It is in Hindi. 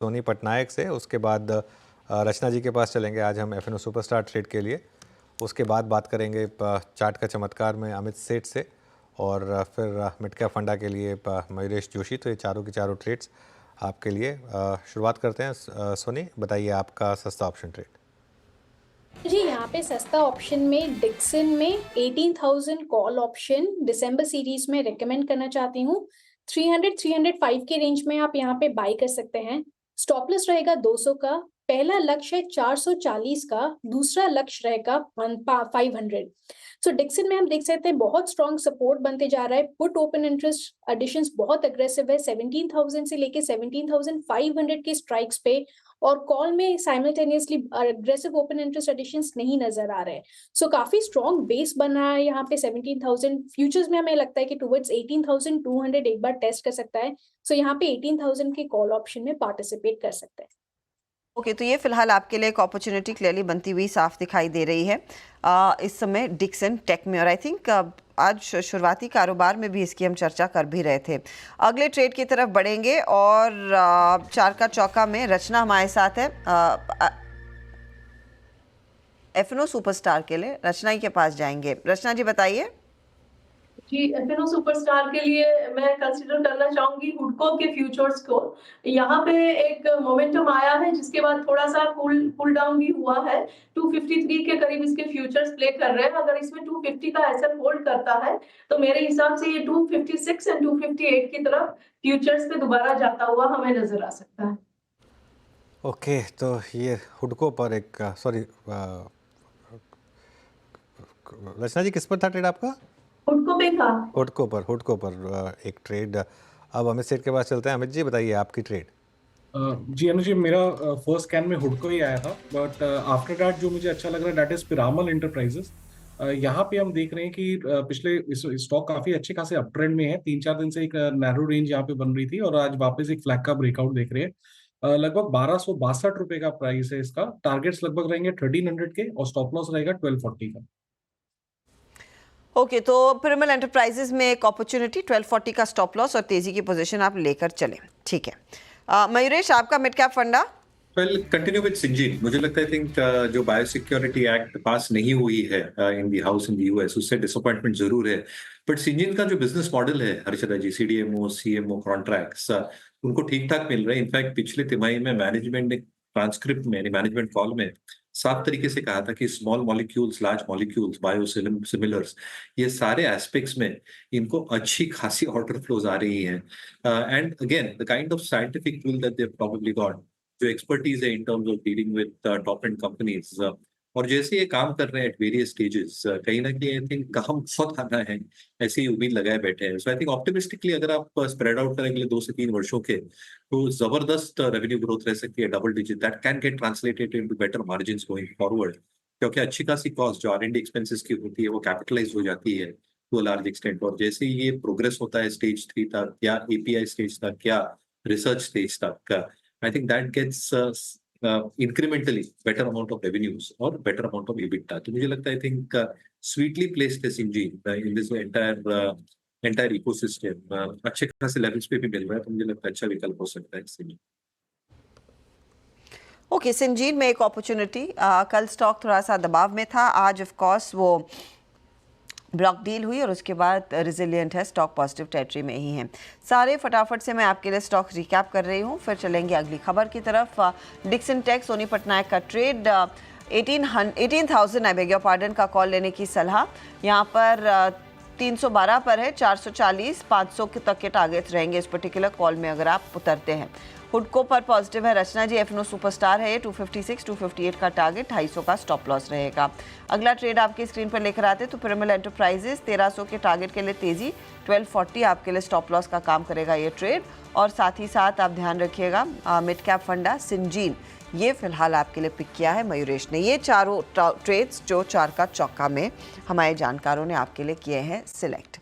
सोनी पटनायक से, उसके बाद रचना जी के पास चलेंगे आज हम एफएनओ सुपरस्टार ट्रेड के लिए। उसके बाद बात करेंगे चार्ट का चमत्कार में अमित सेठ से, और फिर मिड कैप फंडा के लिए मयूरेश जोशी। तो ये चारों की चारों ट्रेड्स आपके लिए। शुरुआत करते हैं। सोनी, बताइए आपका सस्ता ऑप्शन ट्रेड। जी यहाँ पे सस्ता ऑप्शन में डिक्सन में 18,000 कॉल ऑप्शन दिसंबर सीरीज में रेकमेंड करना चाहती हूँ। 300-305 के रेंज में आप यहाँ पे बाई कर सकते हैं। स्टॉप लॉस रहेगा 200 का, पहला लक्ष्य है 440 का, दूसरा लक्ष्य रहेगा 500। सो डिक्सन में हम देख सकते हैं बहुत स्ट्रॉन्ग सपोर्ट बनते जा रहा है। पुट ओपन इंटरेस्ट एडिशंस बहुत अग्रेसिव है, 17,000 से लेके 17,500 के स्ट्राइक्स पे, और कॉल में simultaneously aggressive open interest additions नहीं नजर आ रहे हैं। सो काफी स्ट्रॉन्ग बेस बन रहा है यहाँ पे 17,000। फ्यूचर्स में हमें लगता है कि टुवर्ड्स 18,200 एक बार टेस्ट कर सकता है। सो यहाँ पे 18,000 के कॉल ऑप्शन में पार्टिसिपेट कर सकते हैं। ओके, तो ये फिलहाल आपके लिए एक अपॉर्चुनिटी क्लियरली बनती हुई साफ दिखाई दे रही है इस समय डिक्सन टेक में। और आई थिंक आज शुरुआती कारोबार में भी इसकी हम चर्चा कर भी रहे थे। अगले ट्रेड की तरफ बढ़ेंगे और चार का चौका में रचना हमारे साथ है एफएनओ सुपरस्टार के लिए। रचना के पास जाएंगे। रचना जी बताइए। जी, एफएनओ सुपरस्टार के लिए मैं कंसीडर करना चाहूंगी हुडको के फ्यूचर्स को। यहाँ पे एक मोमेंटम आया है जिसके बाद थोड़ा सा कूल डाउन भी हुआ है। 253 के करीब इसके फ्यूचर्स प्ले कर रहे हैं। अगर इसमें 250 का एसएल होल्ड करता है तो मेरे हिसाब से ये 256 एंड 258 की तरफ फ्यूचर्स पे दोबारा जाता हुआ हमें नजर आ सकता है। ओके, तो ये हुडको पर एक सॉरी रचना जी, किस पर था ट्रेड आपका? हुडको पे था। हुडको पर एक ट्रेड। अब अमित सेठ के पास चलते हैं। अमित जी बताइए आपकी ट्रेड। जी अनुज जी, मेरा फर्स्ट स्कैन में हुडको ही आया था, बट आफ्टर दैट जो मुझे अच्छा लग रहा है दैट इज पिरामल एंटरप्राइजेस। यहाँ पे हम देख रहे हैं कि पिछले स्टॉक काफी अच्छे खासे अप ट्रेंड में है। 3-4 दिन से एक नैरो रेंज यहाँ पे बन रही थी और आज वापस एक फ्लैग का ब्रेकआउट देख रहे हैं। लगभग 1262 रुपए का प्राइस है इसका। टारगेट्स लगभग रहेंगे 1300 के और स्टॉप लॉस रहेगा 1240 का। ओके, तो पिरामल एंटरप्राइजेस में एक अपॉर्चुनिटी 1240 का स्टॉप लॉस और तेजी की पोजीशन आप लेकर चले। ठीक है। मयूरेश, आपका mid cap funda? Well, continue with Syngene. मुझे लगता है आई थिंक जो बायोसिक्योरिटी एक्ट पास नहीं हुई है in the house in the US, उससे डिसअपॉइंटमेंट जरूर है। बट सिंजीन का जो बिजनेस मॉडल है Harshada ji, CDMO CMO contracts उनको ठीक ठाक मिल रहे हैं। इनफैक्ट पिछले तिमाही में मैनेजमेंट ने ट्रांसक्रिप्ट में मैनेजमेंट कॉल में साफ तरीके से कहा था कि small molecules, large molecules, biosimilars, ये सारे एस्पेक्ट्स में इनको अच्छी खासी ऑर्डर फ्लोज आ रही हैं। And again the kind of scientific tool that they probably got, जो एक्सपर्टीज है in terms of dealing with top and companies, और जैसे ये काम कर रहे हैं एट वेरियस स्टेजेस, कहीं ना कहीं आई थिंक काम बहुत आना है, ऐसी उम्मीद लगाए बैठे हैं। सो आई थिंक ऑप्टिमिस्टिकली अगर आप स्प्रेड आउट करें अगले 2 से 3 वर्षों के, तो जबरदस्त रेवेन्यू ग्रोथ रह सकती है, double digit, that can get translated into better margins going forward. क्योंकि अच्छी खासी कॉस्ट जो R&D एक्सपेंसेस की होती है वो कैपिटलाइज हो जाती है टू अ लार्ज एक्सटेंट। और जैसे ही ये प्रोग्रेस होता है स्टेज 3 तक या API स्टेज तक या रिसर्च स्टेज तक, I think that gets incrementally better amount of revenues or better amount of EBITDA. तो मुझे लगता है I think sweetly placed है Syngene in this entire ecosystem. अच्छे खासे लेवल्स पे भी मिल रहा है, तो मुझे लगता है अच्छा विकल्प हो सकता है Syngene। ओके, सिंजीन में एक अपॉर्चुनिटी। कल स्टॉक थोड़ा सा दबाव में था, आज ऑफ कोर्स वो ब्लॉक डील हुई और उसके बाद रिजिलियंट है, स्टॉक पॉजिटिव टेरिटरी में ही है। सारे फटाफट से मैं आपके लिए स्टॉक रिकैप कर रही हूँ, फिर चलेंगे अगली खबर की तरफ। डिक्सन टेक सोनी पटनायक का trade 18,000 I beg your pardon का कॉल लेने की सलाह। यहाँ पर 312 पर है, 440 500 तक के टारगेट्स रहेंगे इस पर्टिकुलर कॉल में अगर आप उतरते हैं। हुडको पर पॉजिटिव है रचना जी, एफएनओ सुपरस्टार है ये, 256 258 का टारगेट, 250 का स्टॉप लॉस रहेगा। अगला ट्रेड आपकी स्क्रीन पर लेकर आते तो पिरामल एंटरप्राइजेस 1300 के टारगेट के लिए तेजी, 1240 आपके लिए स्टॉप लॉस का काम करेगा ये ट्रेड। और साथ ही साथ आप ध्यान रखिएगा मिड कैप फंडा सिंजीन, ये फिलहाल आपके लिए पिक किया है मयूरेश ने। ये चारों ट्रेड्स जो चार का चौका में हमारे जानकारों ने आपके लिए किए हैं सिलेक्ट।